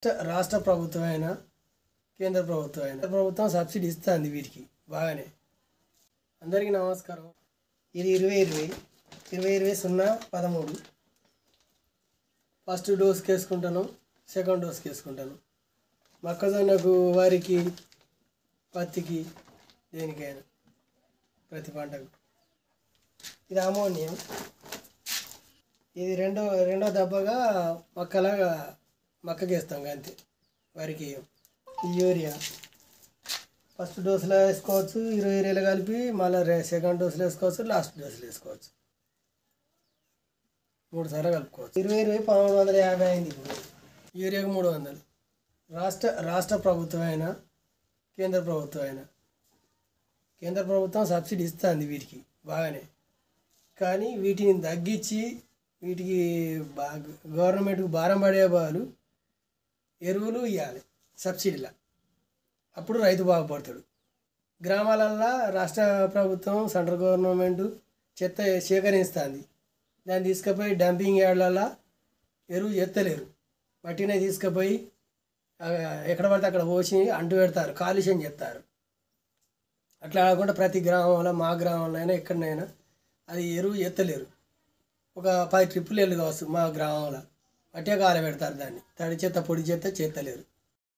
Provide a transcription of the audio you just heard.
రాష్ట్ర ప్రభుత్వమైన కేంద్ర ప్రభుత్వం సబ్సిడీ ఇస్తుంది వీటికి బాగానే. అందరికీ నమస్కారం. ఇది 2020-0-13 ఫస్ట్ డోస్కి వేసుకుంటాను, సెకండ్ డోస్కి వేసుకుంటాను. మొక్కజొన్నకు, వరికి, పత్తికి, దేనికైనా ప్రతి పంటకు. ఇది అమోనియం. ఇది రెండో దెబ్బగా మక్కకి వేస్తాం అంతే. వరికి ఈ యూరియా ఫస్ట్ డోసులో వేసుకోవచ్చు, 20 కలిపి మళ్ళీ సెకండ్ డోసులో వేసుకోవచ్చు, లాస్ట్ డోసులో వేసుకోవచ్చు. 3 సార్లు కలుపుకోవచ్చు. 1350 అయింది ఇప్పుడు. యూరియాకు 300. రాష్ట్ర ప్రభుత్వమైన కేంద్ర ప్రభుత్వం సబ్సిడీ ఇస్తుంది వీటికి బాగానే. కానీ వీటిని తగ్గించి వీటికి గవర్నమెంట్కి భారం పడే బదులు ఎరువులు ఇవ్వాలి సబ్సిడీలా. అప్పుడు రైతు బాగుపడతాడు. గ్రామాలల్లో రాష్ట్ర ప్రభుత్వం, సెంట్రల్ గవర్నమెంట్ చెత్త సేకరిస్తుంది. దాన్ని తీసుకుపోయి డంపింగ్ యార్డ్లలో ఎరువు ఎత్తలేరు. మట్టినే తీసుకుపోయి ఎక్కడ పడితే అక్కడ పోసి అంటు పెడతారు, కాలుష్యం చేస్తారు. అట్లా కాకుండా ప్రతి గ్రామంలో, మా గ్రామంలో అయినా ఎక్కడైనా అది ఎరువు ఎత్తలేరు. ఒక 10 ట్రిప్పులు కావచ్చు మా గ్రామంలో. అట్టే కాల పెడతారు దాన్ని. తడి చెత్త, పొడి చెత్త చేత్తలేరు.